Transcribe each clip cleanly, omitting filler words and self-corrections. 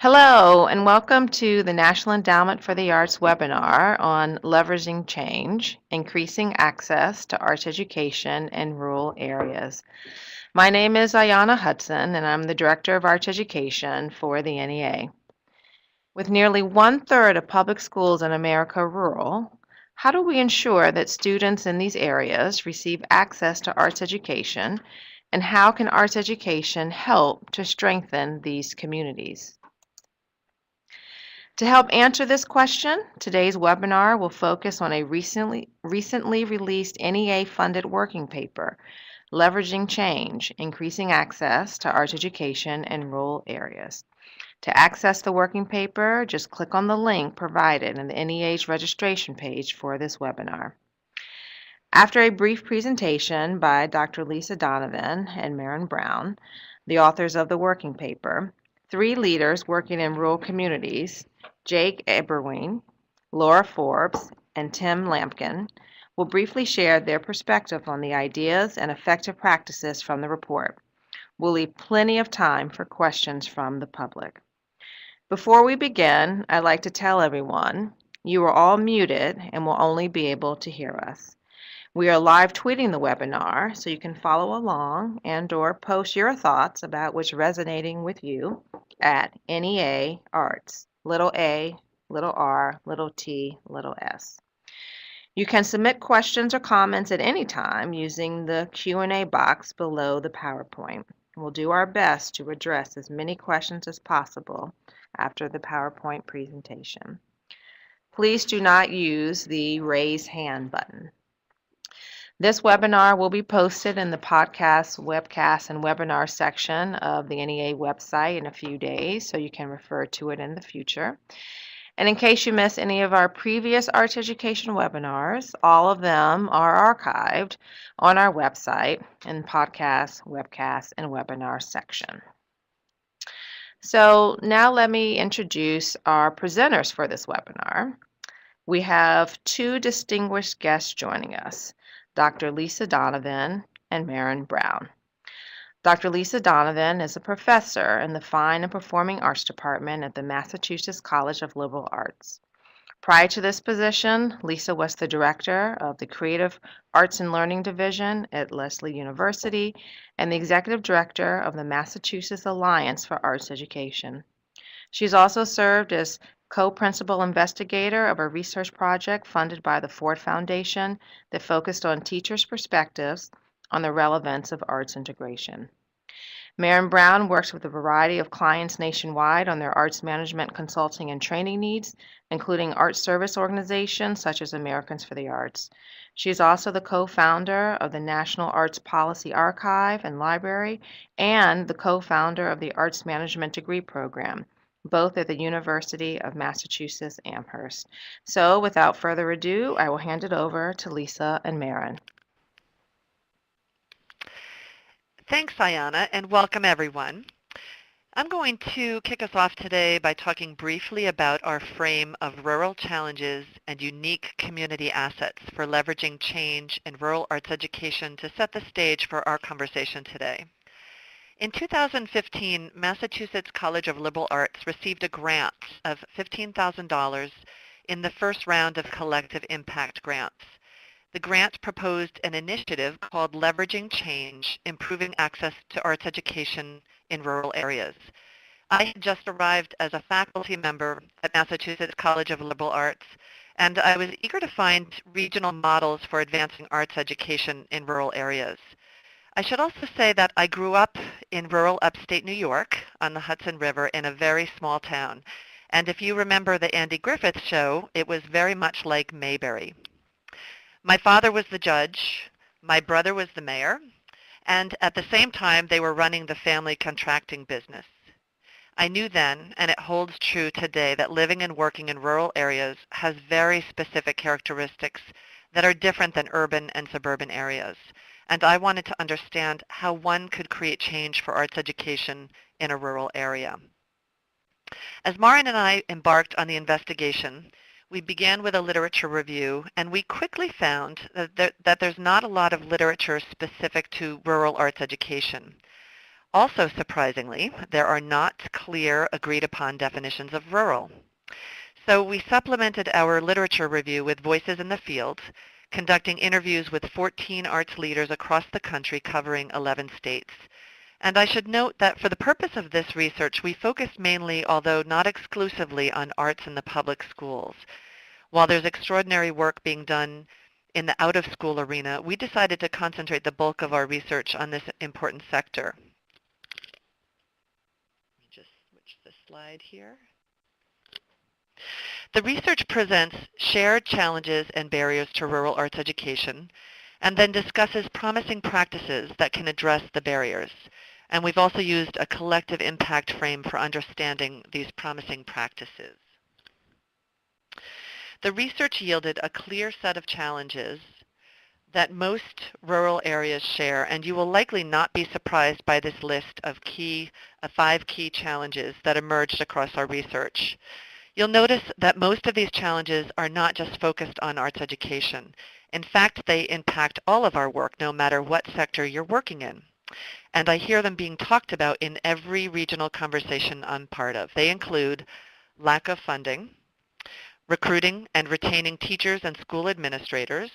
Hello, and welcome to the National Endowment for the Arts webinar on leveraging change, increasing access to arts education in rural areas. My name is Ayanna Hudson, and I'm the Director of Arts Education for the NEA. With nearly one-third of public schools in America rural, how do we ensure that students in these areas receive access to arts education, and how can arts education help to strengthen these communities? To help answer this question, today's webinar will focus on a recently released NEA-funded working paper, Leveraging Change, Increasing Access to Arts Education in Rural Areas. To access the working paper, just click on the link provided in the NEA's registration page for this webinar. After a brief presentation by Dr. Lisa Donovan and Maren Brown, the authors of the working paper, three leaders working in rural communities, Jake Eberwein, Laura Forbes, and Tim Lampkin, will briefly share their perspective on the ideas and effective practices from the report. We'll leave plenty of time for questions from the public. Before we begin, I'd like to tell everyone you are all muted and will only be able to hear us. We are live tweeting the webinar, so you can follow along and/or post your thoughts about what's resonating with you at NEA Arts, little a, little r, little t, little s. You can submit questions or comments at any time using the Q&A box below the PowerPoint. We'll do our best to address as many questions as possible after the PowerPoint presentation. Please do not use the raise hand button. This webinar will be posted in the podcast, webcast, and webinar section of the NEA website in a few days, so you can refer to it in the future. And in case you missed any of our previous arts education webinars, all of them are archived on our website in podcast, webcast, and webinar section. So now let me introduce our presenters for this webinar. We have two distinguished guests joining us, Dr. Lisa Donovan and Maren Brown. Dr. Lisa Donovan is a professor in the Fine and Performing Arts Department at the Massachusetts College of Liberal Arts. Prior to this position, Lisa was the director of the Creative Arts and Learning Division at Lesley University and the executive director of the Massachusetts Alliance for Arts Education. She's also served as co-principal investigator of a research project funded by the Ford Foundation that focused on teachers' perspectives on the relevance of arts integration. Maren Brown works with a variety of clients nationwide on their arts management consulting and training needs, including arts service organizations such as Americans for the Arts. She is also the co-founder of the National Arts Policy Archive and Library and the co-founder of the Arts Management Degree Program, both at the University of Massachusetts Amherst. So without further ado, I will hand it over to Lisa and Maren. Thanks, Ayanna, and welcome everyone. I'm going to kick us off today by talking briefly about our frame of rural challenges and unique community assets for leveraging change in rural arts education to set the stage for our conversation today. In 2015, Massachusetts College of Liberal Arts received a grant of $15,000 in the first round of collective impact grants. The grant proposed an initiative called Leveraging Change, Improving Access to Arts Education in Rural Areas. I had just arrived as a faculty member at Massachusetts College of Liberal Arts, and I was eager to find regional models for advancing arts education in rural areas. I should also say that I grew up in rural upstate New York on the Hudson River in a very small town. And if you remember the Andy Griffith show, it was very much like Mayberry. My father was the judge, my brother was the mayor, and at the same time they were running the family contracting business. I knew then, and it holds true today, that living and working in rural areas has very specific characteristics that are different than urban and suburban areas. And I wanted to understand how one could create change for arts education in a rural area. As Maren and I embarked on the investigation, we began with a literature review, and we quickly found that there's not a lot of literature specific to rural arts education. Also surprisingly, there are not clear agreed-upon definitions of rural. So we supplemented our literature review with voices in the field, conducting interviews with 14 arts leaders across the country covering 11 states. And I should note that for the purpose of this research, we focused mainly, although not exclusively, on arts in the public schools. While there's extraordinary work being done in the out-of-school arena, we decided to concentrate the bulk of our research on this important sector. Let me just switch the slide here. The research presents shared challenges and barriers to rural arts education, and then discusses promising practices that can address the barriers. And we've also used a collective impact frame for understanding these promising practices. The research yielded a clear set of challenges that most rural areas share, and you will likely not be surprised by this list of 5 key challenges that emerged across our research. You'll notice that most of these challenges are not just focused on arts education. In fact, they impact all of our work, no matter what sector you're working in. And I hear them being talked about in every regional conversation I'm part of. They include lack of funding, recruiting and retaining teachers and school administrators,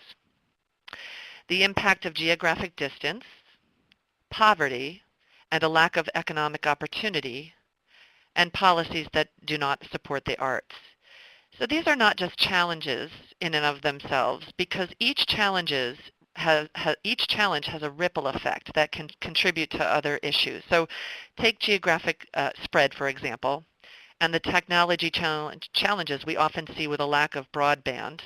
the impact of geographic distance, poverty, and a lack of economic opportunity, and policies that do not support the arts. So these are not just challenges in and of themselves, because each challenge has a ripple effect that can contribute to other issues. So take geographic spread, for example, and the technology challenges we often see with a lack of broadband.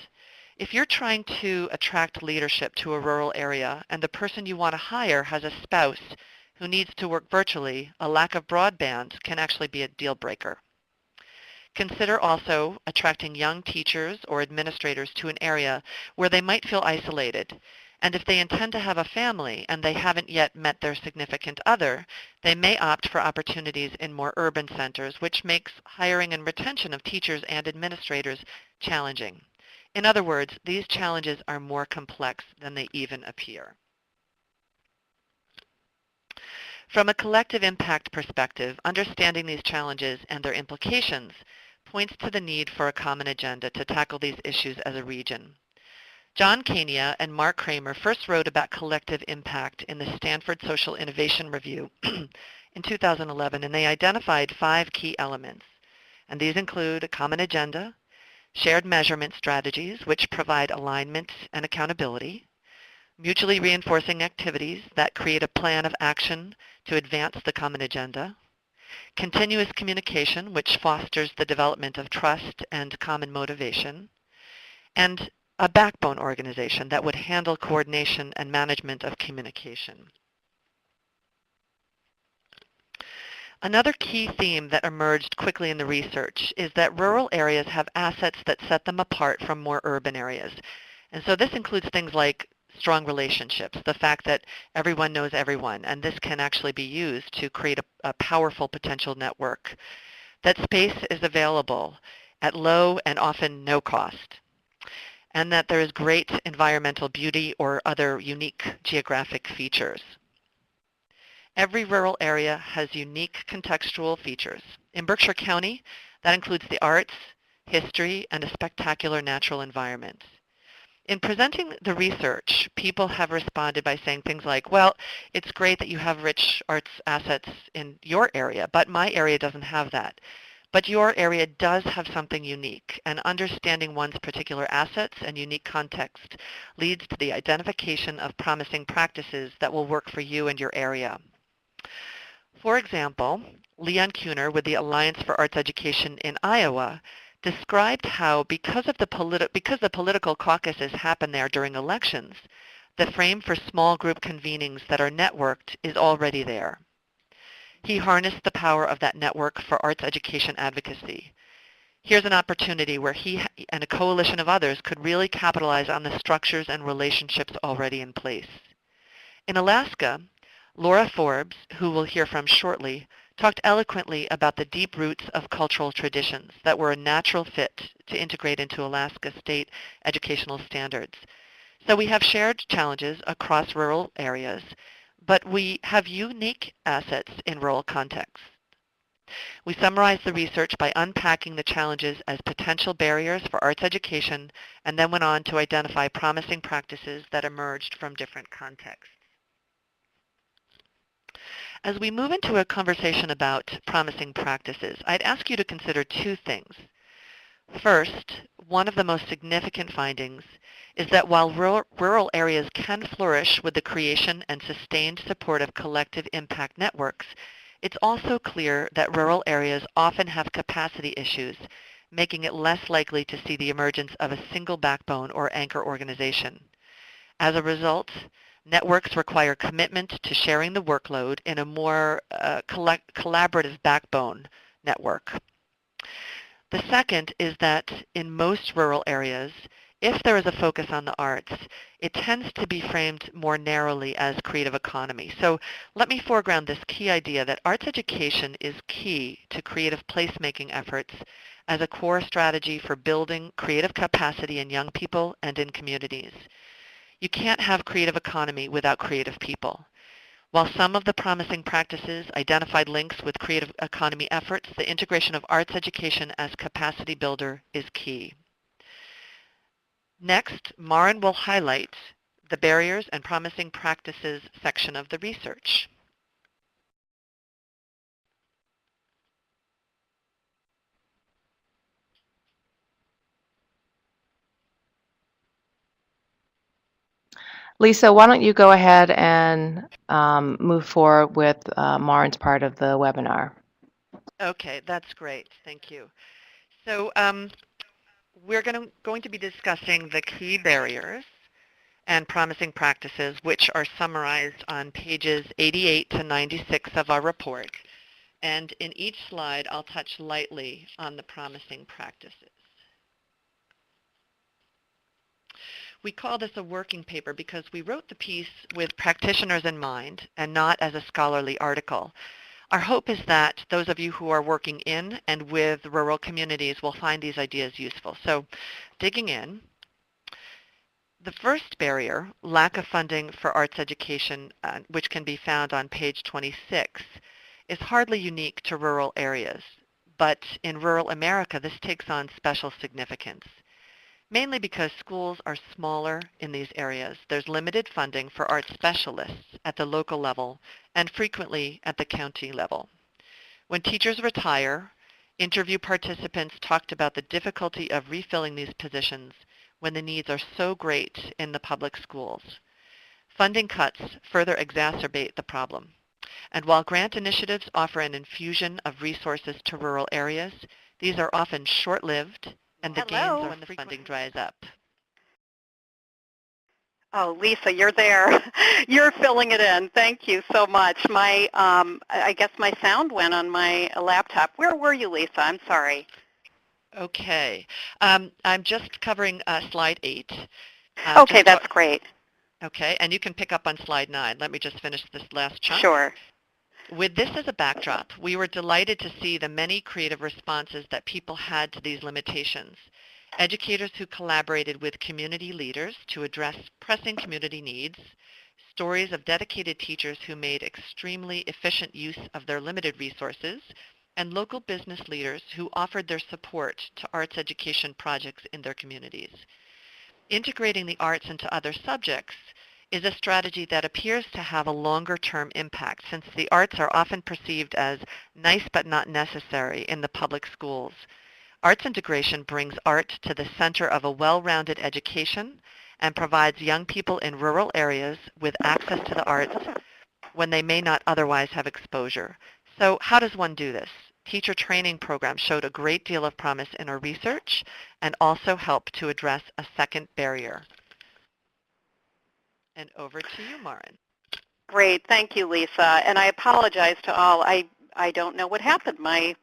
If you're trying to attract leadership to a rural area and the person you want to hire has a spouse who needs to work virtually, a lack of broadband can actually be a deal breaker. Consider also attracting young teachers or administrators to an area where they might feel isolated. And if they intend to have a family and they haven't yet met their significant other, they may opt for opportunities in more urban centers, which makes hiring and retention of teachers and administrators challenging. In other words, these challenges are more complex than they even appear. From a collective impact perspective, understanding these challenges and their implications points to the need for a common agenda to tackle these issues as a region. John Kania and Mark Kramer first wrote about collective impact in the Stanford Social Innovation Review in 2011, and they identified 5 key elements. And these include a common agenda, shared measurement strategies, which provide alignment and accountability, mutually reinforcing activities that create a plan of action to advance the common agenda, continuous communication, which fosters the development of trust and common motivation, and a backbone organization that would handle coordination and management of communication. Another key theme that emerged quickly in the research is that rural areas have assets that set them apart from more urban areas. And so this includes things like strong relationships, the fact that everyone knows everyone, and this can actually be used to create a powerful potential network. That space is available at low and often no cost, and that there is great environmental beauty or other unique geographic features. Every rural area has unique contextual features. In Berkshire County, that includes the arts, history, and a spectacular natural environment. In presenting the research, people have responded by saying things like, well, it's great that you have rich arts assets in your area, but my area doesn't have that. But your area does have something unique, and understanding one's particular assets and unique context leads to the identification of promising practices that will work for you and your area. For example, Leon Kuhner with the Alliance for Arts Education in Iowa described how because the political caucuses happen there during elections, the frame for small group convenings that are networked is already there. He harnessed the power of that network for arts education advocacy. Here's an opportunity where he and a coalition of others could really capitalize on the structures and relationships already in place. In Alaska, Laura Forbes, who we'll hear from shortly, talked eloquently about the deep roots of cultural traditions that were a natural fit to integrate into Alaska state educational standards. So we have shared challenges across rural areas, but we have unique assets in rural contexts. We summarized the research by unpacking the challenges as potential barriers for arts education and then went on to identify promising practices that emerged from different contexts. As we move into a conversation about promising practices, I'd ask you to consider two things. First, one of the most significant findings is that while rural areas can flourish with the creation and sustained support of collective impact networks, it's also clear that rural areas often have capacity issues, making it less likely to see the emergence of a single backbone or anchor organization. As a result, networks require commitment to sharing the workload in a more collaborative backbone network. The second is that in most rural areas, if there is a focus on the arts, it tends to be framed more narrowly as creative economy. So let me foreground this key idea that arts education is key to creative placemaking efforts as a core strategy for building creative capacity in young people and in communities. You can't have creative economy without creative people. While some of the promising practices identified links with creative economy efforts, the integration of arts education as capacity builder is key. Next, Maren will highlight the barriers and promising practices section of the research. Lisa, why don't you go ahead and move forward with Maren's part of the webinar? Okay, that's great. Thank you. So we're going to be discussing the key barriers and promising practices, which are summarized on pages 88 to 96 of our report. And in each slide, I'll touch lightly on the promising practices. We call this a working paper because we wrote the piece with practitioners in mind and not as a scholarly article. Our hope is that those of you who are working in and with rural communities will find these ideas useful. So digging in, the first barrier, lack of funding for arts education, which can be found on page 26, is hardly unique to rural areas. But in rural America, this takes on special significance, mainly because schools are smaller in these areas. There's limited funding for art specialists at the local level and frequently at the county level. When teachers retire, interview participants talked about the difficulty of refilling these positions when the needs are so great in the public schools. Funding cuts further exacerbate the problem. And while grant initiatives offer an infusion of resources to rural areas, these are often short-lived and the gains are when the funding dries up. Oh, Lisa, you're there. You're filling it in. Thank you so much. I guess my sound went on my laptop. Where were you, Lisa? I'm sorry. Okay. I'm just covering slide 8. Okay, that's great. Okay, and you can pick up on slide 9. Let me just finish this last chunk. Sure. With this as a backdrop, we were delighted to see the many creative responses that people had to these limitations. Educators who collaborated with community leaders to address pressing community needs, stories of dedicated teachers who made extremely efficient use of their limited resources, and local business leaders who offered their support to arts education projects in their communities. Integrating the arts into other subjects is a strategy that appears to have a longer-term impact since the arts are often perceived as nice but not necessary in the public schools. Arts integration brings art to the center of a well-rounded education and provides young people in rural areas with access to the arts when they may not otherwise have exposure. So how does one do this? Teacher training programs showed a great deal of promise in our research and also helped to address a second barrier. And over to you, Maren. Great. Thank you, Lisa. And I apologize to all. I don't know what happened. My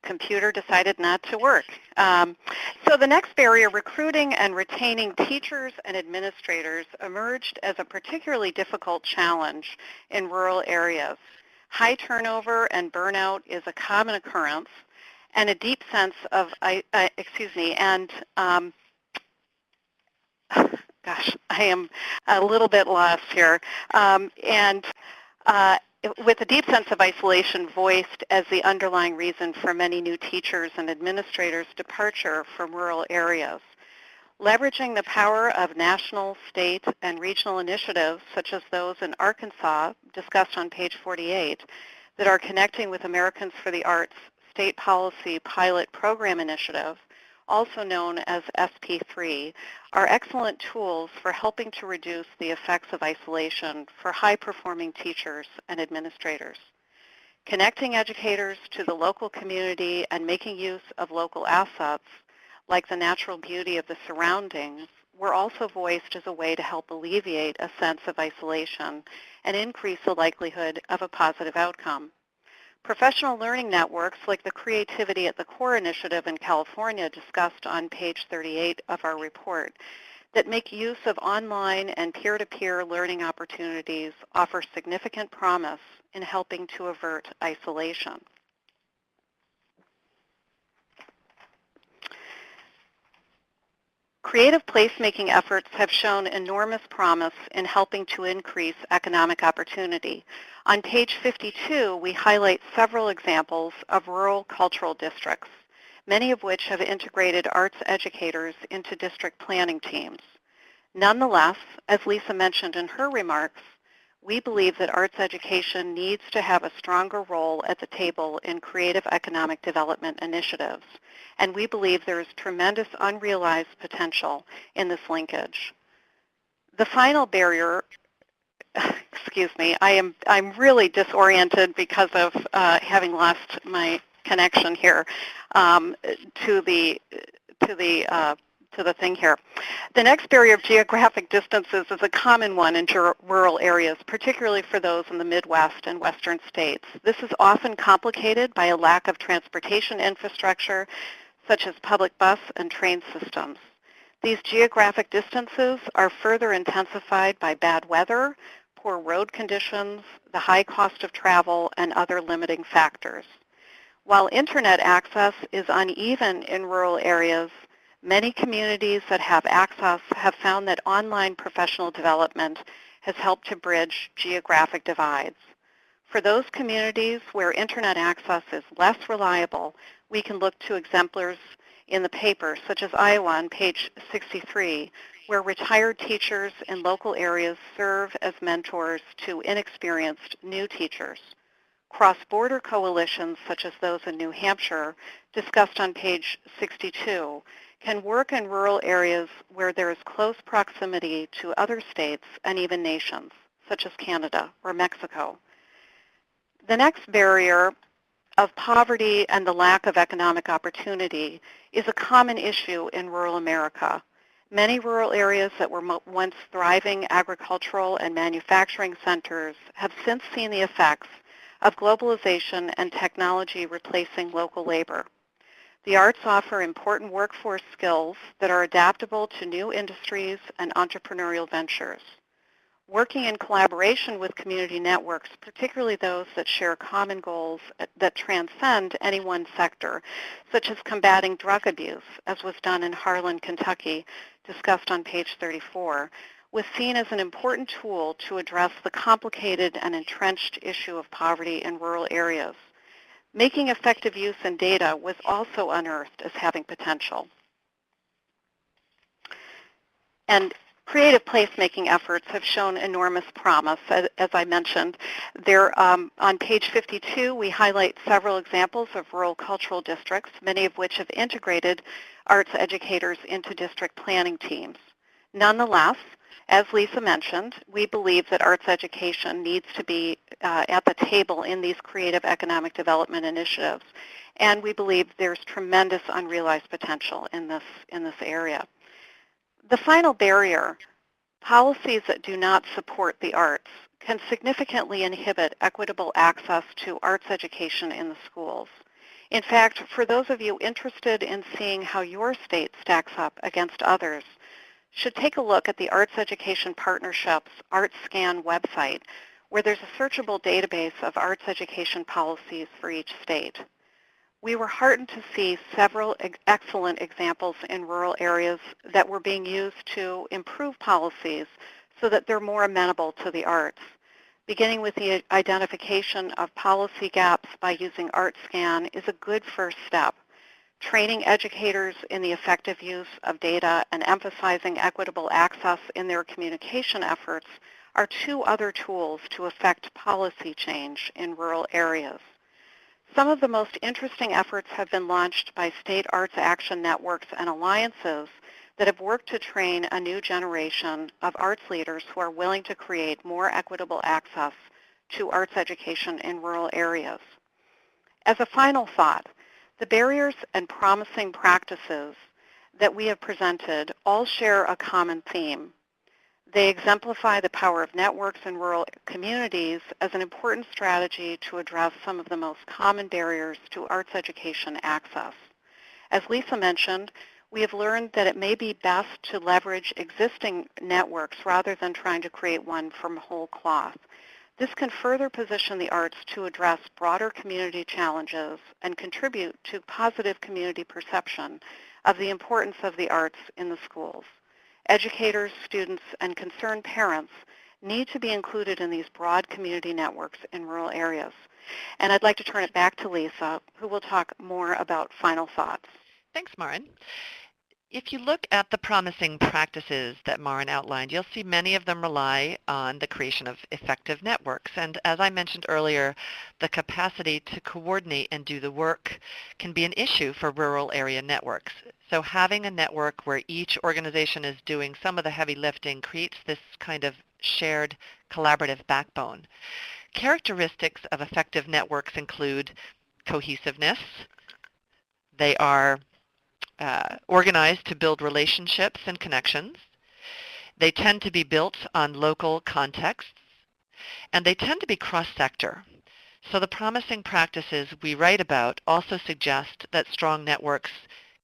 computer decided not to work. So the next barrier, recruiting and retaining teachers and administrators, emerged as a particularly difficult challenge in rural areas. High turnover and burnout is a common occurrence, and a deep sense of, Gosh, I am a little bit lost here. And with a deep sense of isolation voiced as the underlying reason for many new teachers and administrators' departure from rural areas. Leveraging the power of national, state, and regional initiatives, such as those in Arkansas, discussed on page 48, that are connecting with Americans for the Arts State Policy Pilot Program Initiative, also known as SP3, are excellent tools for helping to reduce the effects of isolation for high-performing teachers and administrators. Connecting educators to the local community and making use of local assets, like the natural beauty of the surroundings, were also voiced as a way to help alleviate a sense of isolation and increase the likelihood of a positive outcome. Professional learning networks like the Creativity at the Core initiative in California, discussed on page 38 of our report, that make use of online and peer-to-peer learning opportunities offer significant promise in helping to avert isolation. Creative placemaking efforts have shown enormous promise in helping to increase economic opportunity. On page 52, we highlight several examples of rural cultural districts, many of which have integrated arts educators into district planning teams. Nonetheless, as Lisa mentioned in her remarks, we believe that arts education needs to have a stronger role at the table in creative economic development initiatives, and we believe there is tremendous unrealized potential in this linkage. The final barrier, excuse me, I'm really disoriented because of having lost my connection here to the thing here. The next barrier of geographic distances is a common one in rural areas, particularly for those in the Midwest and Western states. This is often complicated by a lack of transportation infrastructure, such as public bus and train systems. These geographic distances are further intensified by bad weather, poor road conditions, the high cost of travel, and other limiting factors. While internet access is uneven in rural areas, many communities that have access have found that online professional development has helped to bridge geographic divides. For those communities where internet access is less reliable, we can look to exemplars in the paper, such as Iowa on page 63, where retired teachers in local areas serve as mentors to inexperienced new teachers. Cross-border coalitions, such as those in New Hampshire, discussed on page 62, can work in rural areas where there is close proximity to other states and even nations, such as Canada or Mexico. The next barrier of poverty and the lack of economic opportunity is a common issue in rural America. Many rural areas that were once thriving agricultural and manufacturing centers have since seen the effects of globalization and technology replacing local labor. The arts offer important workforce skills that are adaptable to new industries and entrepreneurial ventures. Working in collaboration with community networks, particularly those that share common goals that transcend any one sector, such as combating drug abuse, as was done in Harlan, Kentucky, discussed on page 34, was seen as an important tool to address the complicated and entrenched issue of poverty in rural areas. Making effective use in data was also unearthed as having potential. And creative placemaking efforts have shown enormous promise, as I mentioned. On page 52, we highlight several examples of rural cultural districts, many of which have integrated arts educators into district planning teams. Nonetheless, as Lisa mentioned, we believe that arts education needs to be at the table in these creative economic development initiatives, and we believe there's tremendous unrealized potential in this area. The final barrier, policies that do not support the arts, can significantly inhibit equitable access to arts education in the schools. In fact, for those of you interested in seeing how your state stacks up against others, should take a look at the Arts Education Partnership's ArtScan website, where there's a searchable database of arts education policies for each state. we were heartened to see several excellent examples in rural areas that were being used to improve policies so that they're more amenable to the arts. Beginning with the identification of policy gaps by using ArtScan is a good first step. Training educators in the effective use of data and emphasizing equitable access in their communication efforts are two other tools to affect policy change in rural areas. Some of the most interesting efforts have been launched by state arts action networks and alliances that have worked to train a new generation of arts leaders who are willing to create more equitable access to arts education in rural areas. As a final thought, the barriers and promising practices that we have presented all share a common theme. They exemplify the power of networks in rural communities as an important strategy to address some of the most common barriers to arts education access. As Lisa mentioned, we have learned that it may be best to leverage existing networks rather than trying to create one from whole cloth. This can further position the arts to address broader community challenges and contribute to positive community perception of the importance of the arts in the schools. Educators, students, and concerned parents need to be included in these broad community networks in rural areas. And I'd like to turn it back to Lisa, who will talk more about final thoughts. Thanks, Maren. If you look at the promising practices that Maren outlined, you'll see many of them rely on the creation of effective networks. And as I mentioned earlier, the capacity to coordinate and do the work can be an issue for rural area networks. So having a network where each organization is doing some of the heavy lifting creates this kind of shared collaborative backbone. Characteristics of effective networks include cohesiveness. They are organized to build relationships and connections. They tend to be built on local contexts, and they tend to be cross-sector. So the promising practices we write about also suggest that strong networks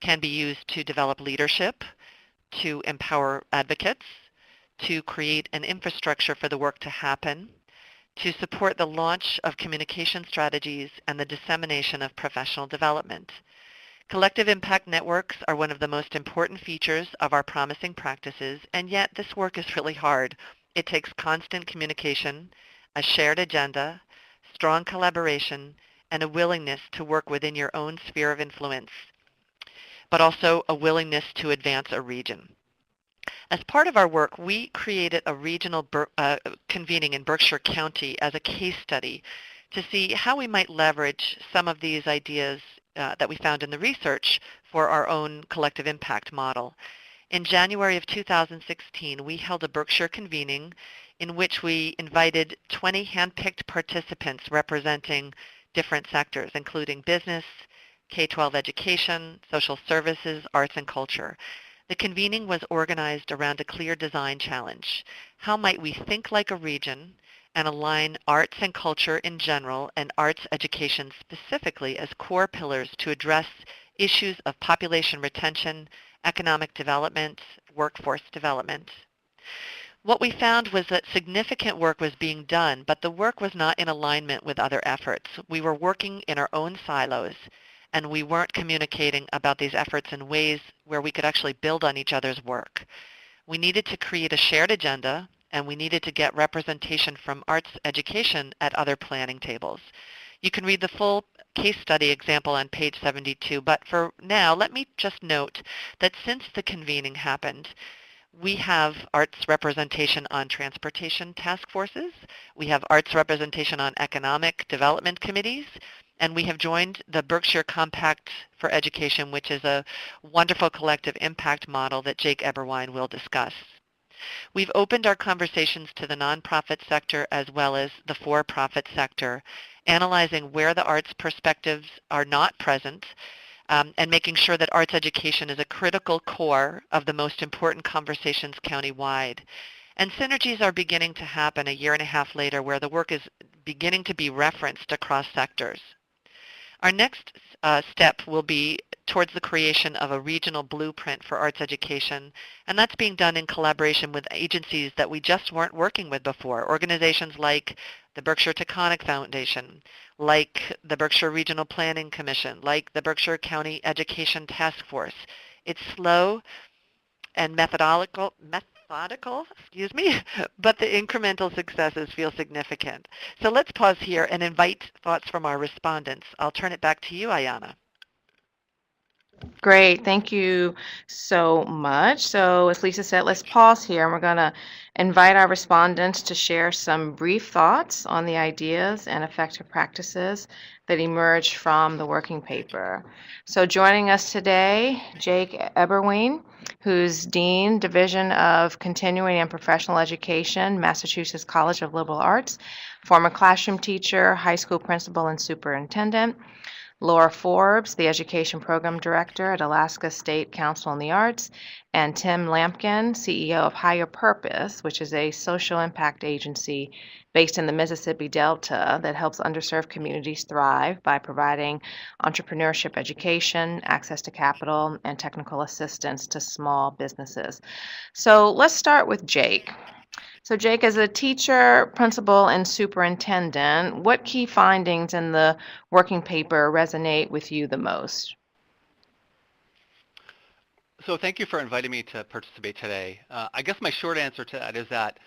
can be used to develop leadership, to empower advocates, to create an infrastructure for the work to happen, to support the launch of communication strategies and the dissemination of professional development. Collective impact networks are one of the most important features of our promising practices, and yet this work is really hard. It takes constant communication, a shared agenda, strong collaboration, and a willingness to work within your own sphere of influence, but also a willingness to advance a region. As part of our work, we created a regional convening in Berkshire County as a case study to see how we might leverage some of these ideas that we found in the research for our own collective impact model. In January of 2016, we held a Berkshire convening in which we invited 20 hand-picked participants representing different sectors, including business, K-12 education, social services, arts, and culture. The convening was organized around a clear design challenge. How might we think like a region and align arts and culture in general and arts education specifically as core pillars to address issues of population retention, economic development, workforce development? What we found was that significant work was being done, but the work was not in alignment with other efforts. We were working in our own silos, and we weren't communicating about these efforts in ways where we could actually build on each other's work. We needed to create a shared agenda, and we needed to get representation from arts education at other planning tables. You can read the full case study example on page 72, but for now, let me just note that since the convening happened, we have arts representation on transportation task forces, we have arts representation on economic development committees, and we have joined the Berkshire Compact for Education, which is a wonderful collective impact model that Jake Eberwein will discuss. We've opened our conversations to the nonprofit sector as well as the for-profit sector, analyzing where the arts perspectives are not present, and making sure that arts education is a critical core of the most important conversations countywide. And synergies are beginning to happen a year and a half later where the work is beginning to be referenced across sectors. Our next step will be towards the creation of a regional blueprint for arts education, and that's being done in collaboration with agencies that we just weren't working with before, organizations like the Berkshire Taconic Foundation, like the Berkshire Regional Planning Commission, like the Berkshire County Education Task Force. It's slow and methodical, but the incremental successes feel significant. So let's pause here and invite thoughts from our respondents. I'll turn it back to you, Ayanna. Great, thank you so much. So as Lisa said, let's pause here and we're going to invite our respondents to share some brief thoughts on the ideas and effective practices that emerged from the working paper. So joining us today, Jake Eberwein, who's Dean, Division of Continuing and Professional Education, Massachusetts College of Liberal Arts, former classroom teacher, high school principal, and superintendent. Laura Forbes, the Education Program Director at Alaska State Council on the Arts, and Tim Lampkin, CEO of Higher Purpose, which is a social impact agency based in the Mississippi Delta that helps underserved communities thrive by providing entrepreneurship education, access to capital, and technical assistance to small businesses. So let's start with Jake. So Jake, as a teacher, principal, and superintendent, what key findings in the working paper resonate with you the most? So thank you for inviting me to participate today. I guess my short answer to that is that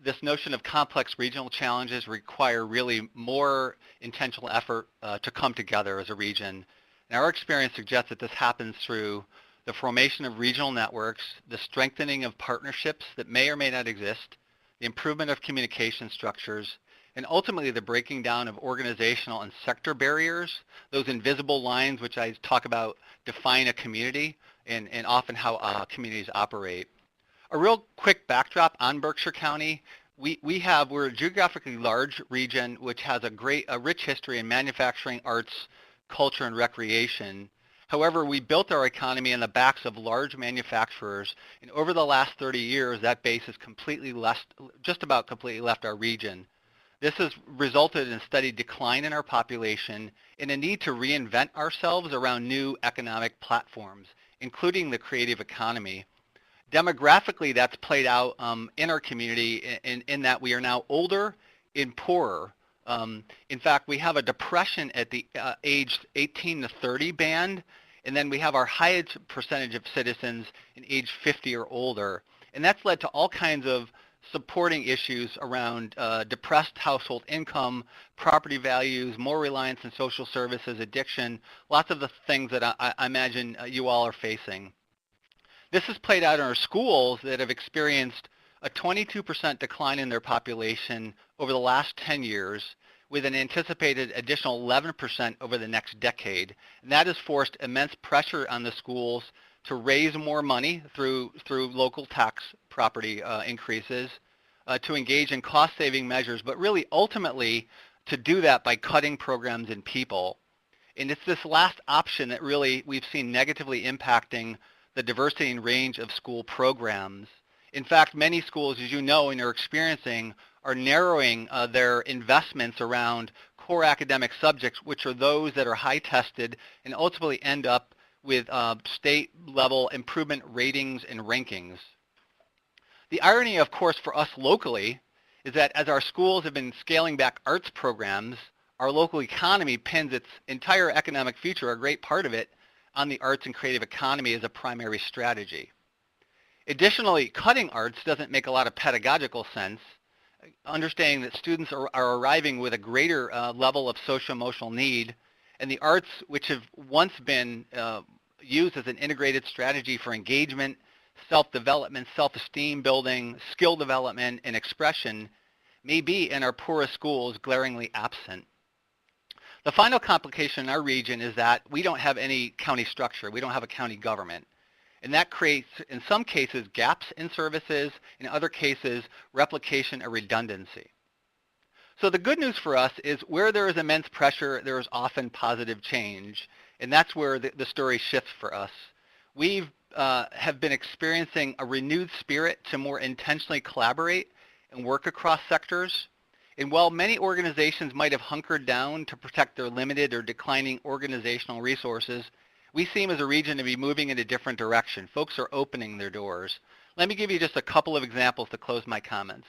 this notion of complex regional challenges require really more intentional effort to come together as a region. And our experience suggests that this happens through the formation of regional networks, the strengthening of partnerships that may or may not exist, the improvement of communication structures, and ultimately the breaking down of organizational and sector barriers, those invisible lines which I talk about define a community and often how communities operate. A real quick backdrop on Berkshire County, we're a geographically large region which has a rich history in manufacturing, arts, culture, and recreation. However, we built our economy on the backs of large manufacturers, and over the last 30 years, that base has just about completely left our region. This has resulted in a steady decline in our population and a need to reinvent ourselves around new economic platforms, including the creative economy. Demographically, that's played out in our community in that we are now older and poorer. In fact, we have a depression at the aged 18 to 30 band, and then we have our highest percentage of citizens in age 50 or older. And that's led to all kinds of supporting issues around depressed household income, property values, more reliance on social services, addiction, lots of the things that I imagine you all are facing. This has played out in our schools that have experienced a 22% decline in their population over the last 10 years, with an anticipated additional 11% over the next decade. And that has forced immense pressure on the schools to raise more money through local tax property increases, to engage in cost-saving measures, but really ultimately to do that by cutting programs and people. And it's this last option that really we've seen negatively impacting the diversity and range of school programs. In fact, many schools, as you know and are experiencing, are narrowing their investments around core academic subjects, which are those that are high tested and ultimately end up with state level improvement ratings and rankings. The irony, of course, for us locally is that as our schools have been scaling back arts programs, our local economy pins its entire economic future, a great part of it, on the arts and creative economy as a primary strategy. Additionally, cutting arts doesn't make a lot of pedagogical sense, understanding that students are arriving with a greater level of social-emotional need, and the arts, which have once been used as an integrated strategy for engagement, self-development, self-esteem building, skill development, and expression, may be in our poorest schools glaringly absent. The final complication in our region is that we don't have any county structure. We don't have a county government. And that creates, in some cases, gaps in services, in other cases, replication or redundancy. So the good news for us is where there is immense pressure, there is often positive change. And that's where the story shifts for us. We have been experiencing a renewed spirit to more intentionally collaborate and work across sectors. And while many organizations might have hunkered down to protect their limited or declining organizational resources, we seem as a region to be moving in a different direction. Folks are opening their doors. Let me give you just a couple of examples to close my comments.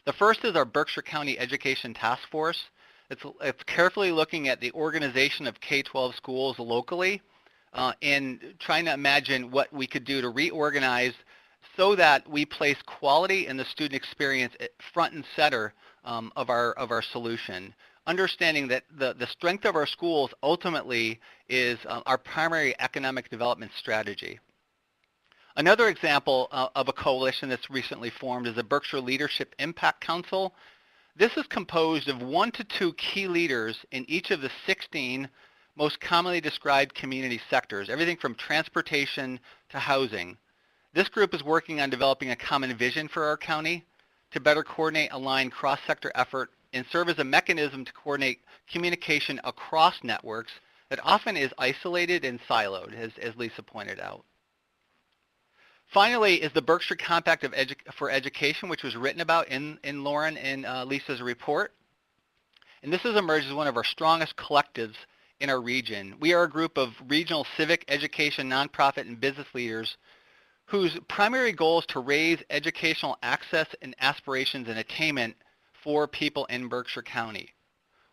The first is our Berkshire County Education Task Force. It's carefully looking at the organization of K-12 schools locally and trying to imagine what we could do to reorganize so that we place quality in the student experience at front and center of our solution. Understanding that the strength of our schools ultimately is our primary economic development strategy. Another example of a coalition that's recently formed is the Berkshire Leadership Impact Council. This is composed of 1 to 2 key leaders in each of the 16 most commonly described community sectors, everything from transportation to housing. This group is working on developing a common vision for our county to better coordinate, align cross-sector effort, and serve as a mechanism to coordinate communication across networks that often is isolated and siloed, as Lisa pointed out. Finally is the Berkshire Compact for Education, which was written about in Lauren and Lisa's report. And this has emerged as one of our strongest collectives in our region. We are a group of regional civic, education, nonprofit, and business leaders whose primary goal is to raise educational access and aspirations and attainment for people in Berkshire County.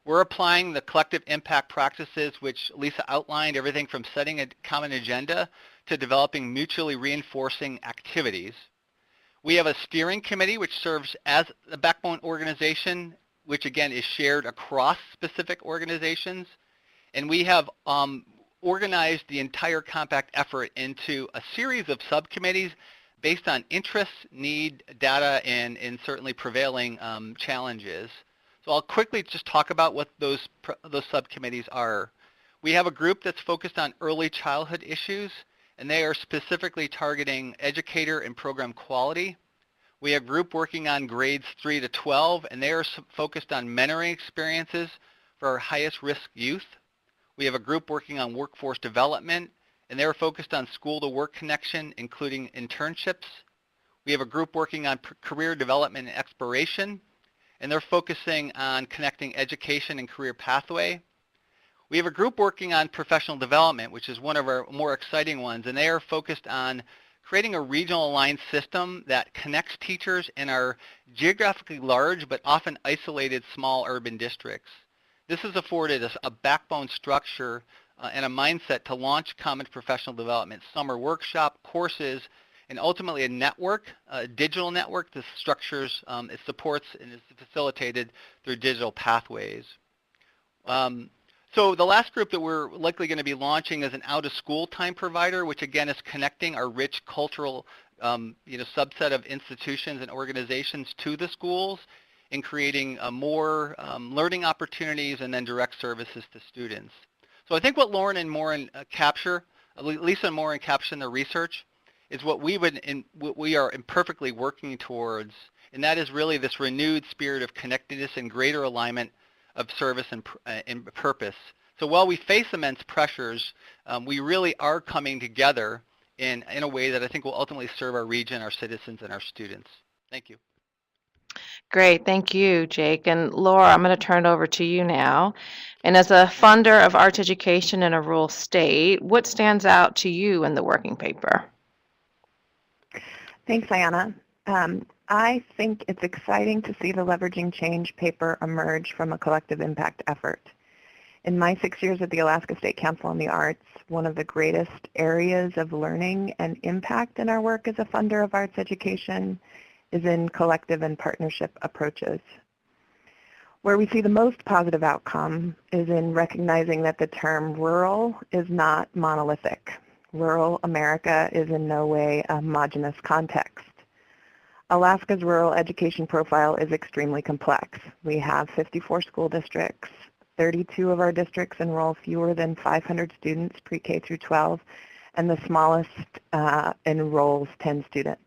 We're applying the collective impact practices which Lisa outlined, everything from setting a common agenda to developing mutually reinforcing activities. We have a steering committee which serves as a backbone organization, which again is shared across specific organizations. And we have organized the entire compact effort into a series of subcommittees based on interests, need, data, and certainly prevailing challenges. So I'll quickly just talk about what those subcommittees are. We have a group that's focused on early childhood issues, and they are specifically targeting educator and program quality. We have a group working on grades 3 to 12, and they are focused on mentoring experiences for our highest risk youth. We have a group working on workforce development, and they're focused on school-to-work connection, including internships. We have a group working on career development and exploration, and they're focusing on connecting education and career pathway. We have a group working on professional development, which is one of our more exciting ones, and they are focused on creating a regional aligned system that connects teachers in our geographically large but often isolated small urban districts. This has afforded us a backbone structure and a mindset to launch common professional development, summer workshop, courses, and ultimately a network, a digital network that structures, it supports and is facilitated through digital pathways. So the last group that we're likely going to be launching is an out-of-school time provider, which again is connecting our rich cultural subset of institutions and organizations to the schools and creating more learning opportunities and then direct services to students. So I think what Lauren and Maren capture, Lisa and Maren capture in their research, is what we are imperfectly working towards, and that is really this renewed spirit of connectedness and greater alignment of service and purpose. So while we face immense pressures, we really are coming together in a way that I think will ultimately serve our region, our citizens, and our students. Thank you. Great, thank you, Jake. And Laura, I'm going to turn it over to you now. And as a funder of arts education in a rural state, what stands out to you in the working paper? Thanks, Ayanna. I think it's exciting to see the Leveraging Change paper emerge from a collective impact effort. In my 6 years at the Alaska State Council on the Arts, one of the greatest areas of learning and impact in our work as a funder of arts education is in collective and partnership approaches. Where we see the most positive outcome is in recognizing that the term rural is not monolithic. Rural America is in no way a homogeneous context. Alaska's rural education profile is extremely complex. We have 54 school districts. 32 of our districts enroll fewer than 500 students pre-K through 12, and the smallest enrolls 10 students.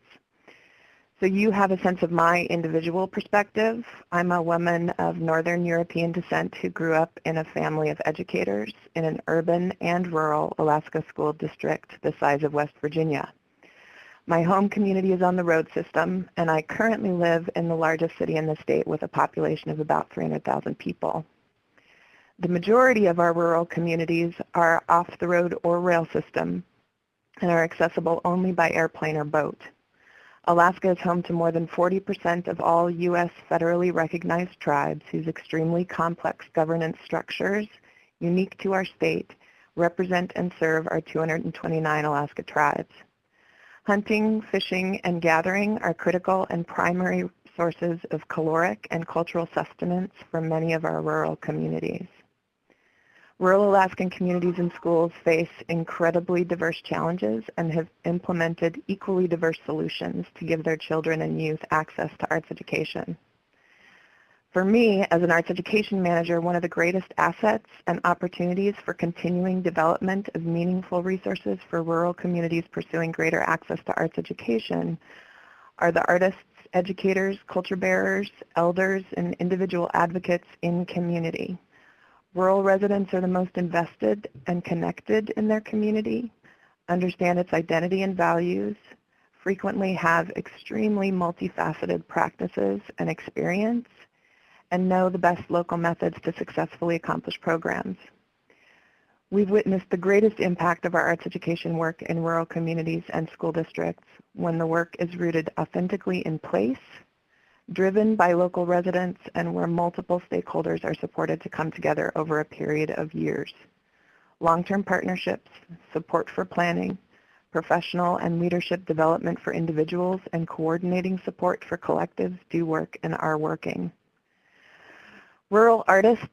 So you have a sense of my individual perspective. I'm a woman of Northern European descent who grew up in a family of educators in an urban and rural Alaska school district the size of West Virginia. My home community is on the road system, and I currently live in the largest city in the state with a population of about 300,000 people. The majority of our rural communities are off the road or rail system and are accessible only by airplane or boat. Alaska is home to more than 40% of all U.S. federally recognized tribes whose extremely complex governance structures, unique to our state, represent and serve our 229 Alaska tribes. Hunting, fishing, and gathering are critical and primary sources of caloric and cultural sustenance for many of our rural communities. Rural Alaskan communities and schools face incredibly diverse challenges and have implemented equally diverse solutions to give their children and youth access to arts education. For me, as an arts education manager, one of the greatest assets and opportunities for continuing development of meaningful resources for rural communities pursuing greater access to arts education are the artists, educators, culture bearers, elders, and individual advocates in community. Rural residents are the most invested and connected in their community, understand its identity and values, frequently have extremely multifaceted practices and experience, and know the best local methods to successfully accomplish programs. We've witnessed the greatest impact of our arts education work in rural communities and school districts when the work is rooted authentically in place, driven by local residents, and where multiple stakeholders are supported to come together over a period of years. Long-term partnerships, support for planning, professional and leadership development for individuals, and coordinating support for collectives do work and are working. Rural artists,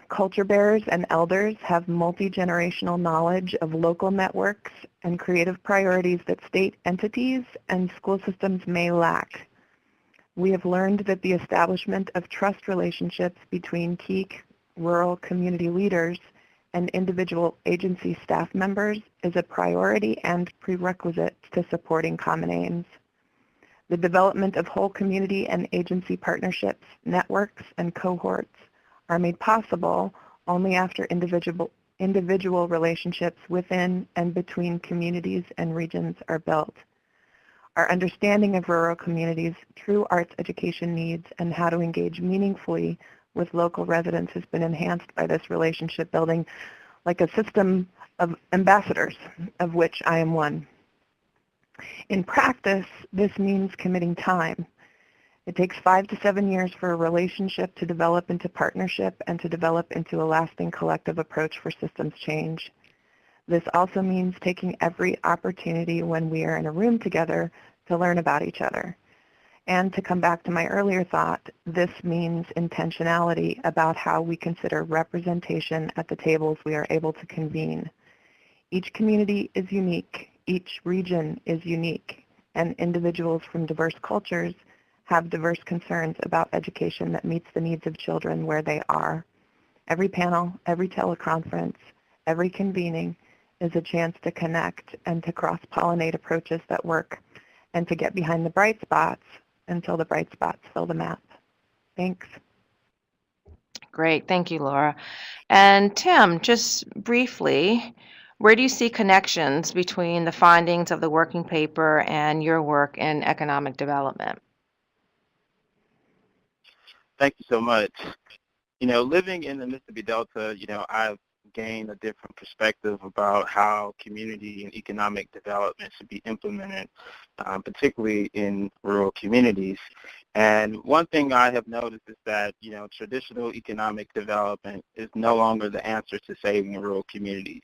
culture bearers, and elders have multi-generational knowledge of local networks and creative priorities that state entities and school systems may lack. We have learned that the establishment of trust relationships between key rural community leaders and individual agency staff members is a priority and prerequisite to supporting common aims. The development of whole community and agency partnerships, networks, and cohorts are made possible only after individual relationships within and between communities and regions are built. Our understanding of rural communities' true arts education needs and how to engage meaningfully with local residents has been enhanced by this relationship building, like a system of ambassadors, of which I am one. In practice, this means committing time. It takes 5 to 7 years for a relationship to develop into partnership and to develop into a lasting collective approach for systems change. This also means taking every opportunity when we are in a room together to learn about each other. And to come back to my earlier thought, this means intentionality about how we consider representation at the tables we are able to convene. Each community is unique, each region is unique, and individuals from diverse cultures have diverse concerns about education that meets the needs of children where they are. Every panel, every teleconference, every convening is a chance to connect and to cross-pollinate approaches that work and to get behind the bright spots until the bright spots fill the map. Thanks. Great. Thank you, Laura. And Tim, just briefly, where do you see connections between the findings of the working paper and your work in economic development? Thank you so much. Living in the Mississippi Delta, I've gained a different perspective about how community and economic development should be implemented, particularly in rural communities. And one thing I have noticed is that, traditional economic development is no longer the answer to saving rural communities.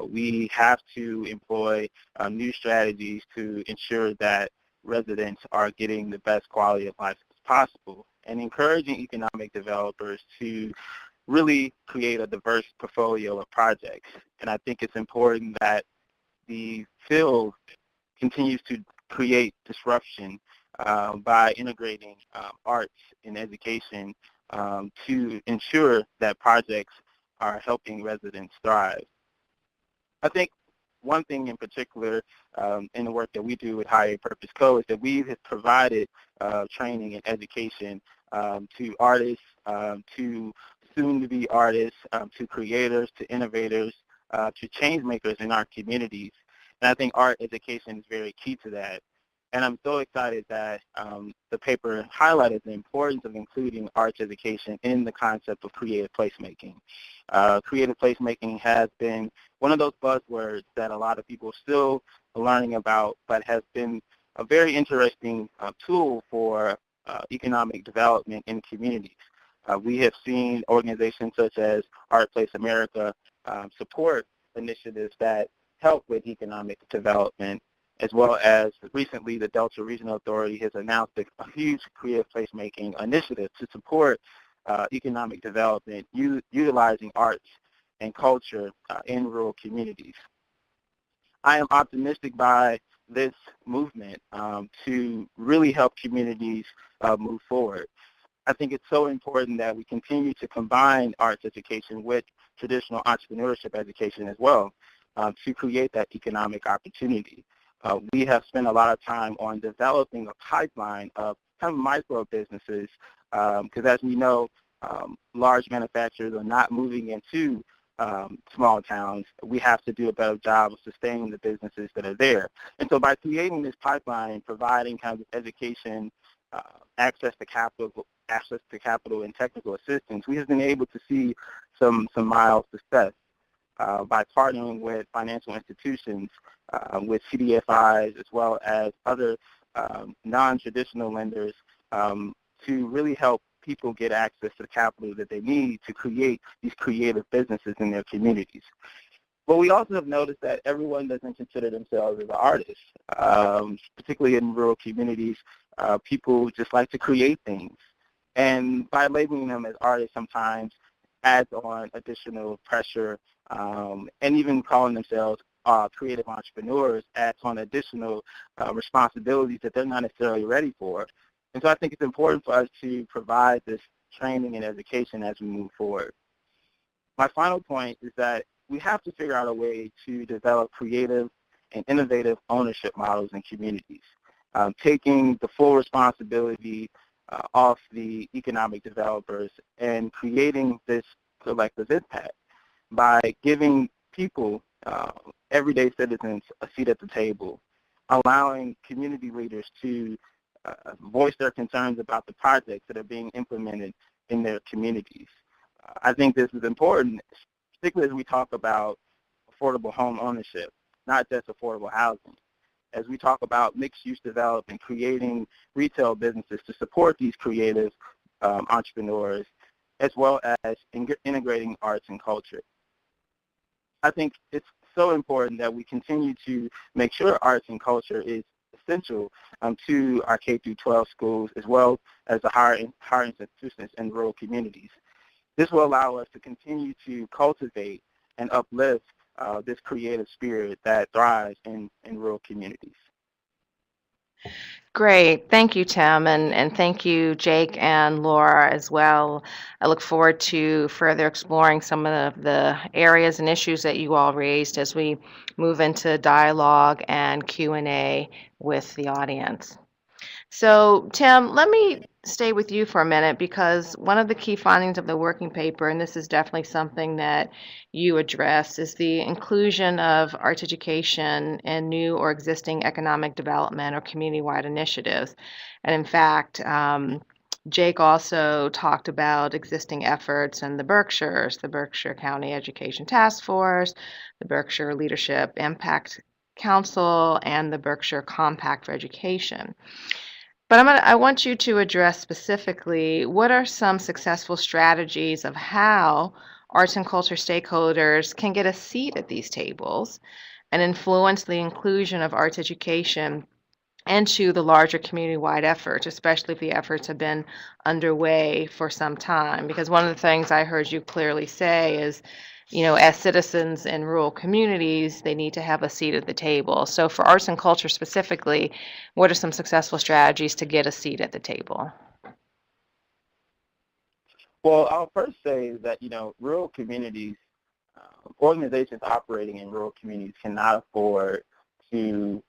We have to employ new strategies to ensure that residents are getting the best quality of life as possible, and encouraging economic developers to really create a diverse portfolio of projects. And I think it's important that the field continues to create disruption by integrating arts in education to ensure that projects are helping residents thrive. I think one thing in particular in the work that we do with Higher Purpose Co. is that we have provided training and education to artists, to soon-to-be artists, to creators, to innovators, to change makers in our communities. And I think art education is very key to that. And I'm so excited that the paper highlighted the importance of including arts education in the concept of creative placemaking. Creative placemaking has been one of those buzzwords that a lot of people still are learning about, but has been a very interesting tool for economic development in communities. We have seen organizations such as Art Place America support initiatives that help with economic development, as well as recently the Delta Regional Authority has announced a huge creative placemaking initiative to support economic development utilizing arts and culture in rural communities. I am optimistic by this movement to really help communities move forward. I think it's so important that we continue to combine arts education with traditional entrepreneurship education as well to create that economic opportunity. We have spent a lot of time on developing a pipeline of kind of micro businesses because as we know, large manufacturers are not moving into small towns. We have to do a better job of sustaining the businesses that are there. And so by creating this pipeline and providing kind of education, access to capital and technical assistance, we have been able to see some mild success by partnering with financial institutions, with CDFIs, as well as other non-traditional lenders to really help people get access to the capital that they need to create these creative businesses in their communities. But we also have noticed that everyone doesn't consider themselves as an artist, particularly in rural communities. People just like to create things. And by labeling them as artists sometimes adds on additional pressure, and even calling themselves creative entrepreneurs adds on additional responsibilities that they're not necessarily ready for. And so I think it's important for us to provide this training and education as we move forward. My final point is that we have to figure out a way to develop creative and innovative ownership models in communities, taking the full responsibility off the economic developers and creating this collective impact by giving people, everyday citizens, a seat at the table, allowing community leaders to voice their concerns about the projects that are being implemented in their communities. I think this is important, particularly as we talk about affordable home ownership, not just affordable housing. As we talk about mixed-use development, creating retail businesses to support these creative entrepreneurs, as well as integrating arts and culture. I think it's so important that we continue to make sure arts and culture is essential to our K-12 schools, as well as the higher institutions in rural communities. This will allow us to continue to cultivate and uplift this creative spirit that thrives in rural communities. Great. Thank you, Tim, and thank you, Jake and Laura, as well. I look forward to further exploring some of the areas and issues that you all raised as we move into dialogue and Q&A with the audience. So, Tim, let me stay with you for a minute because one of the key findings of the working paper, and this is definitely something that you address, is the inclusion of arts education in new or existing economic development or community-wide initiatives. And in fact, Jake also talked about existing efforts in the Berkshires, the Berkshire County Education Task Force, the Berkshire Leadership Impact Council, and the Berkshire Compact for Education. But I want you to address specifically what are some successful strategies of how arts and culture stakeholders can get a seat at these tables and influence the inclusion of arts education into the larger community-wide efforts, especially if the efforts have been underway for some time. Because one of the things I heard you clearly say is, you know, as citizens in rural communities, they need to have a seat at the table. So for arts and culture specifically, what are some successful strategies to get a seat at the table? Well, I'll first say that, you know, rural communities, organizations operating in rural communities cannot afford to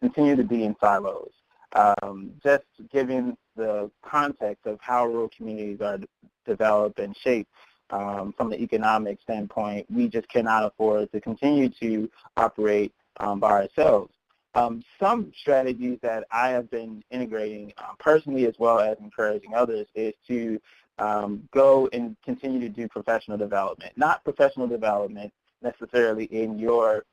continue to be in silos. Just given the context of how rural communities are developed and shaped, from the economic standpoint, we just cannot afford to continue to operate by ourselves. Some strategies that I have been integrating personally as well as encouraging others is to go and continue to do professional development. Not professional development necessarily in your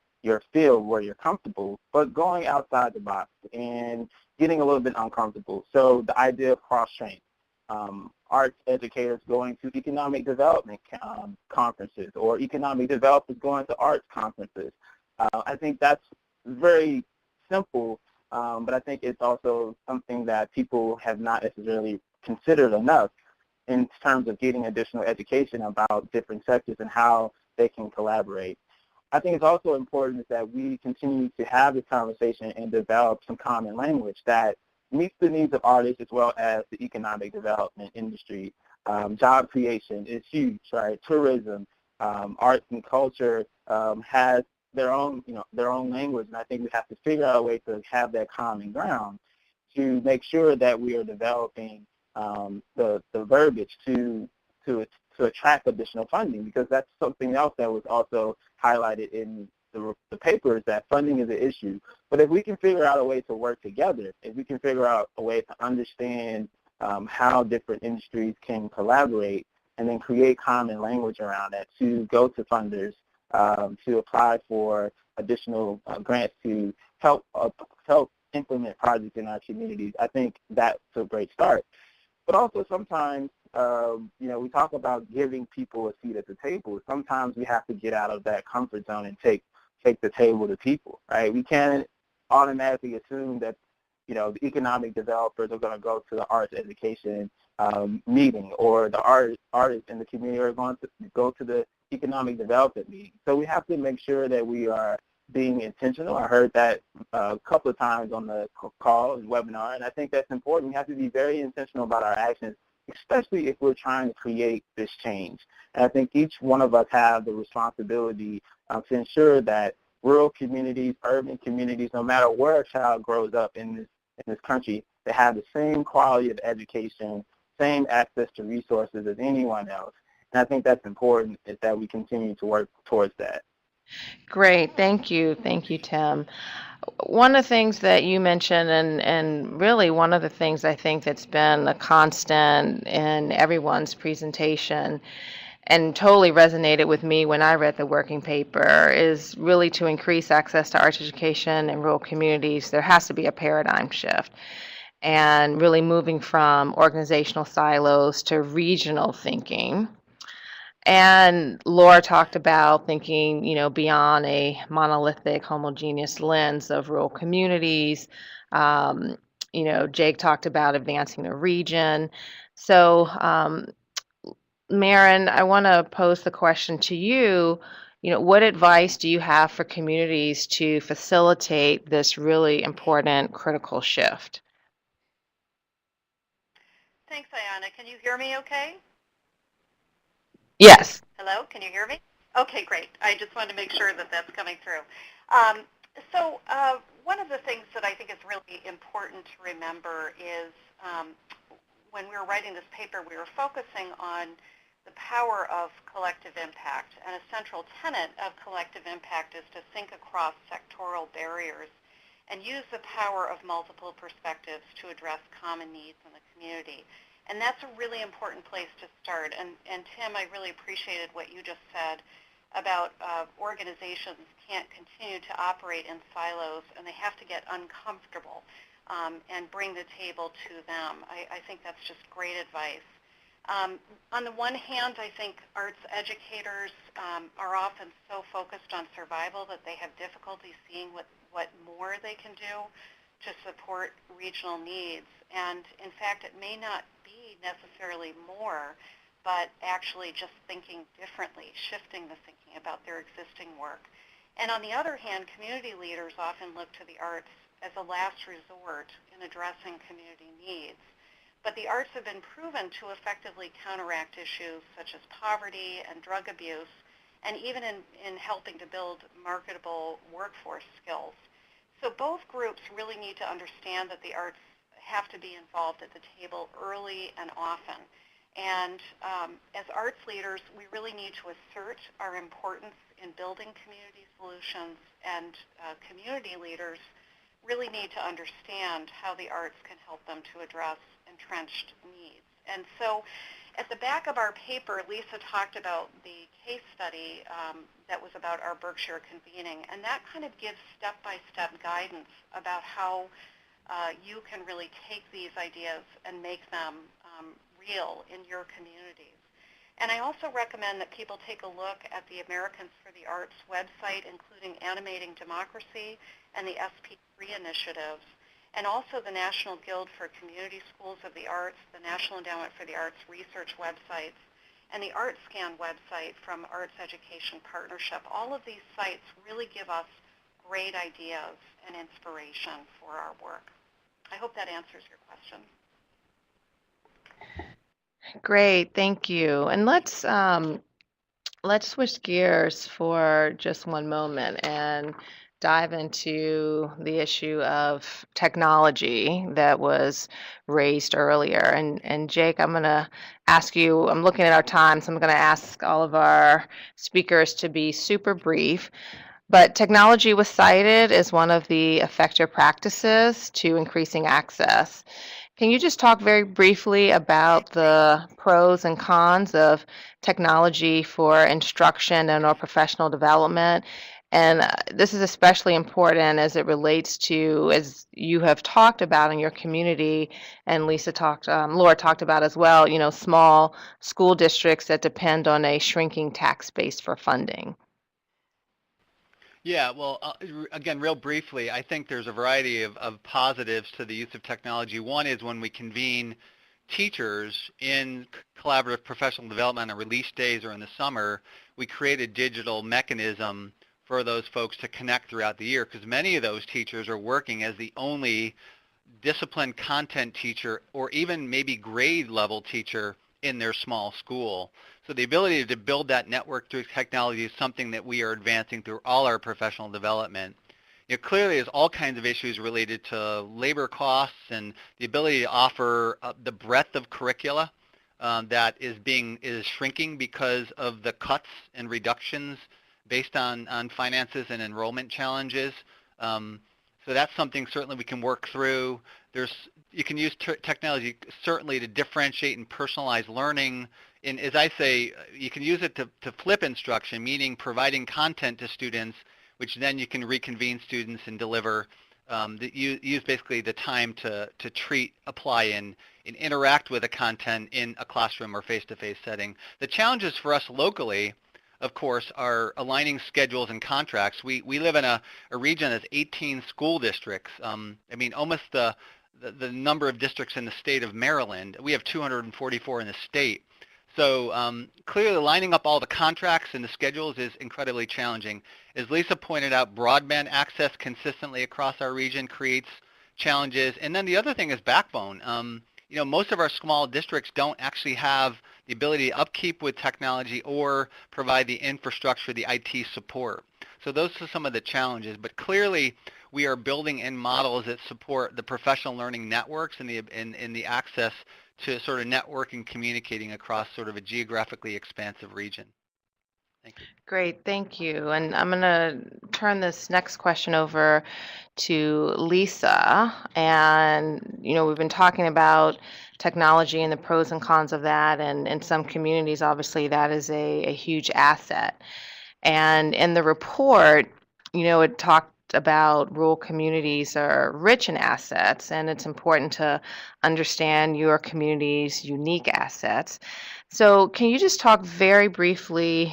field where you're comfortable, but going outside the box and getting a little bit uncomfortable. So the idea of cross-training. Arts educators going to economic development conferences, or economic developers going to arts conferences. I think that's very simple, but I think it's also something that people have not necessarily considered enough in terms of getting additional education about different sectors and how they can collaborate. I think it's also important that we continue to have this conversation and develop some common language that meets the needs of artists as well as the economic development industry. Job creation is huge, right? Tourism, arts and culture has their own language, and I think we have to figure out a way to have that common ground to make sure that we are developing the verbiage to attract additional funding, because that's something else that was also highlighted in the paper, is that funding is an issue. But if we can figure out a way to work together, if we can figure out a way to understand how different industries can collaborate and then create common language around that to go to funders, to apply for additional grants to help implement projects in our communities, I think that's a great start. But also sometimes, we talk about giving people a seat at the table. Sometimes we have to get out of that comfort zone and take the table to people, right? We can't automatically assume that, the economic developers are going to go to the arts education meeting, or the artists in the community are going to go to the economic development meeting. So we have to make sure that we are being intentional. I heard that a couple of times on the call and webinar, and I think that's important. We have to be very intentional about our actions, especially if we're trying to create this change. And I think each one of us have the responsibility to ensure that rural communities, urban communities, no matter where a child grows up in this country, they have the same quality of education, same access to resources as anyone else. And I think that's important, is that we continue to work towards that. Great. Thank you. Thank you, Tim. One of the things that you mentioned, and really one of the things I think that's been a constant in everyone's presentation and totally resonated with me when I read the working paper, is really to increase access to arts education in rural communities, there has to be a paradigm shift, and really moving from organizational silos to regional thinking. And Laura talked about thinking, beyond a monolithic, homogeneous lens of rural communities. Jake talked about advancing the region. So, Maren, I want to pose the question to you. What advice do you have for communities to facilitate this really important, critical shift? Thanks, Ayanna. Can you hear me okay? Yes. Hello, can you hear me? Okay, great. I just wanted to make sure that that's coming through. One of the things that I think is really important to remember is when we were writing this paper, we were focusing on the power of collective impact. And a central tenet of collective impact is to think across sectoral barriers and use the power of multiple perspectives to address common needs in the community. And that's a really important place to start. And Tim, I really appreciated what you just said about organizations can't continue to operate in silos, and they have to get uncomfortable and bring the table to them. I think that's just great advice. On the one hand, I think arts educators are often so focused on survival that they have difficulty seeing what more they can do to support regional needs. And in fact, it may not be necessarily more, but actually just thinking differently, shifting the thinking about their existing work. And on the other hand, community leaders often look to the arts as a last resort in addressing community needs. But the arts have been proven to effectively counteract issues such as poverty and drug abuse, and even in helping to build marketable workforce skills. So both groups really need to understand that the arts have to be involved at the table early and often. And as arts leaders, we really need to assert our importance in building community solutions, and community leaders really need to understand how the arts can help them to address entrenched needs. And so at the back of our paper, Lisa talked about the case study that was about our Berkshire convening, and that kind of gives step-by-step guidance about how you can really take these ideas and make them real in your communities. And I also recommend that people take a look at the Americans for the Arts website, including Animating Democracy and the SP3 initiatives, and also the National Guild for Community Schools of the Arts, the National Endowment for the Arts research websites, and the ArtScan website from Arts Education Partnership. All of these sites really give us great ideas and inspiration for our work. I hope that answers your question. Great, thank you. And let's switch gears for just one moment and dive into the issue of technology that was raised earlier. And Jake, I'm going to ask you, I'm looking at our time, so I'm going to ask all of our speakers to be super brief. But technology was cited as one of the effective practices to increasing access. Can you just talk very briefly about the pros and cons of technology for instruction and or professional development? And this is especially important as it relates to, as you have talked about in your community, and Laura talked about as well, small school districts that depend on a shrinking tax base for funding. Yeah, well, again, real briefly, I think there's a variety of positives to the use of technology. One is when we convene teachers in collaborative professional development on release days or in the summer, we create a digital mechanism for those folks to connect throughout the year, because many of those teachers are working as the only disciplined content teacher or even maybe grade level teacher in their small school. So the ability to build that network through technology is something that we are advancing through all our professional development. Clearly there's all kinds of issues related to labor costs and the ability to offer the breadth of curricula that is shrinking because of the cuts and reductions based on finances and enrollment challenges. So that's something certainly we can work through. You can use technology certainly to differentiate and personalize learning. And as I say, you can use it to flip instruction, meaning providing content to students, which then you can reconvene students and deliver. Use basically the time to treat, apply, and interact with the content in a classroom or face-to-face setting. The challenges for us locally, of course, are aligning schedules and contracts. We live in a region that's 18 school districts. I mean, almost the number of districts in the state of Maryland. We have 244 in the state. So clearly lining up all the contracts and the schedules is incredibly challenging. As Lisa pointed out, broadband access consistently across our region creates challenges. And then the other thing is backbone. Most of our small districts don't actually have the ability to upkeep with technology or provide the infrastructure, the IT support. So those are some of the challenges. But clearly, we are building in models that support the professional learning networks and the access to sort of network and communicating across sort of a geographically expansive region. Thank you. Great, thank you. And I'm going to turn this next question over to Lisa. And, we've been talking about technology and the pros and cons of that. And in some communities, obviously, that is a huge asset. And in the report, it talked about rural communities are rich in assets, and it's important to understand your community's unique assets. So can you just talk very briefly,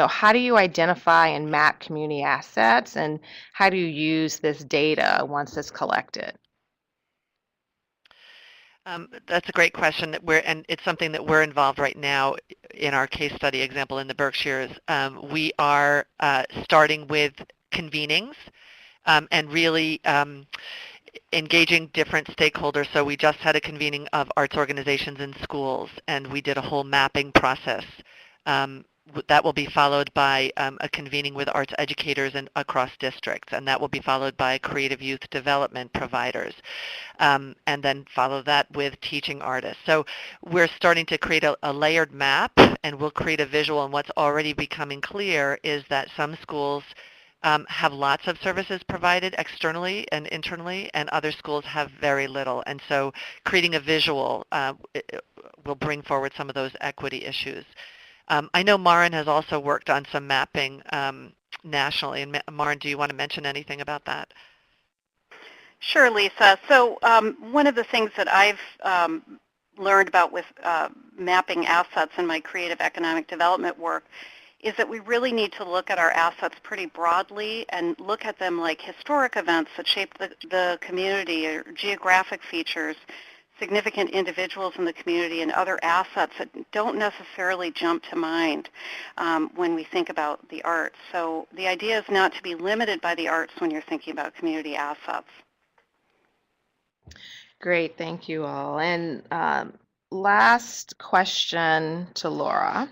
how do you identify and map community assets, and how do you use this data once it's collected? That's a great question, and it's something that we're involved right now in our case study example in the Berkshires. We are starting with convenings and really engaging different stakeholders. So we just had a convening of arts organizations in schools, and we did a whole mapping process. That will be followed by a convening with arts educators across districts, and that will be followed by creative youth development providers, and then follow that with teaching artists. So we're starting to create a layered map, and we'll create a visual, and what's already becoming clear is that some schools have lots of services provided externally and internally, and other schools have very little. And so creating a visual will bring forward some of those equity issues. I know Maren has also worked on some mapping nationally. And Maren, do you want to mention anything about that? Sure, Lisa. So one of the things that I've learned about with mapping assets in my creative economic development work is that we really need to look at our assets pretty broadly and look at them like historic events that shape the community, or geographic features, significant individuals in the community, and other assets that don't necessarily jump to mind when we think about the arts. So the idea is not to be limited by the arts when you're thinking about community assets. Great, thank you all. And last question to Laura.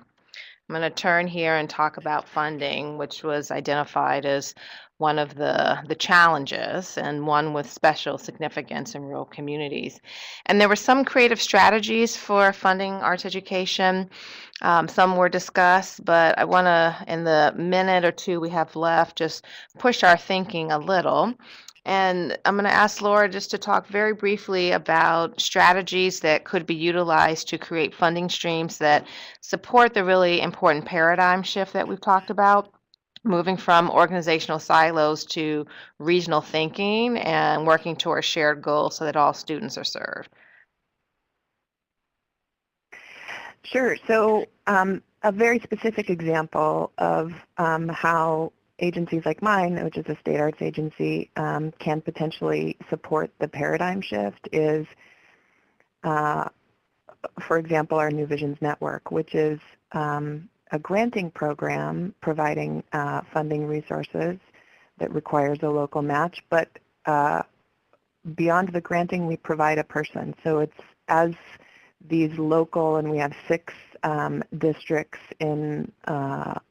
I'm going to turn here and talk about funding, which was identified as one of the challenges and one with special significance in rural communities. And there were some creative strategies for funding arts education. Some were discussed, but I want to, in the minute or two we have left, just push our thinking a little. And I'm going to ask Laura just to talk very briefly about strategies that could be utilized to create funding streams that support the really important paradigm shift that we've talked about, moving from organizational silos to regional thinking and working toward shared goals so that all students are served. Sure. So a very specific example of how agencies like mine, which is a state arts agency, can potentially support the paradigm shift is, for example, our New Visions Network, which is a granting program providing funding resources that requires a local match. But beyond the granting, we provide a person. So it's as these local, and we have 6 districts in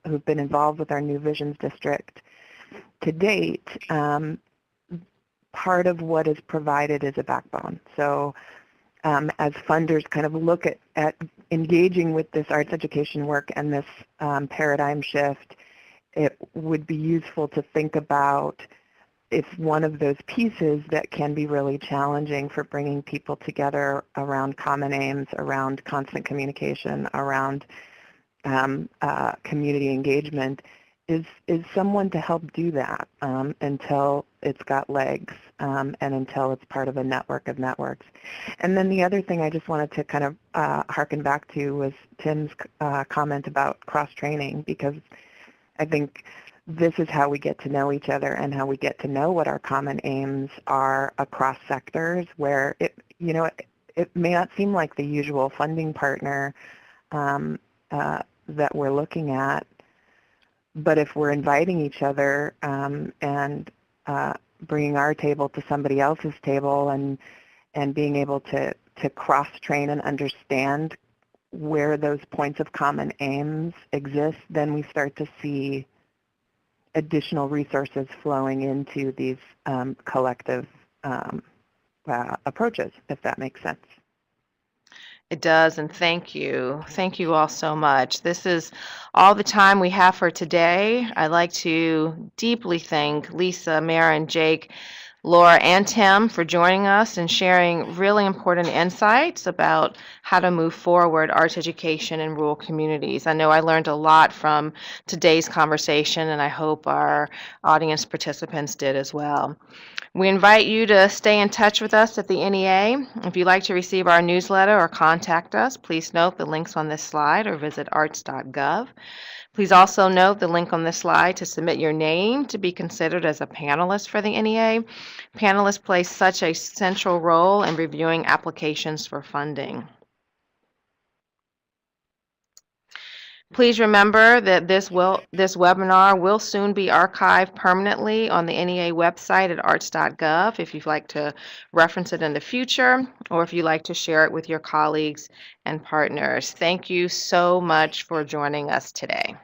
who've been involved with our New Visions district to date. Part of what is provided is a backbone. So as funders kind of look at engaging with this arts education work and this paradigm shift, it would be useful to think about if one of those pieces that can be really challenging for bringing people together around common aims, around constant communication, around community engagement, is someone to help do that until it's got legs and until it's part of a network of networks. And then the other thing I just wanted to kind of harken back to was Tim's comment about cross-training, because I think this is how we get to know each other and how we get to know what our common aims are across sectors, where it may not seem like the usual funding partner that we're looking at, but if we're inviting each other and bringing our table to somebody else's table and being able to cross-train and understand where those points of common aims exist, then we start to see additional resources flowing into these collective approaches, if that makes sense. It does, and thank you. Thank you all so much. This is all the time we have for today. I'd like to deeply thank Lisa, Maren, Jake, Laura, and Tim for joining us and sharing really important insights about how to move forward arts education in rural communities. I know I learned a lot from today's conversation, and I hope our audience participants did as well. We invite you to stay in touch with us at the NEA. If you'd like to receive our newsletter or contact us, please note the links on this slide or visit arts.gov. Please also note the link on this slide to submit your name to be considered as a panelist for the NEA. Panelists play such a central role in reviewing applications for funding. Please remember that this webinar will soon be archived permanently on the NEA website at arts.gov if you'd like to reference it in the future, or if you'd like to share it with your colleagues and partners. Thank you so much for joining us today.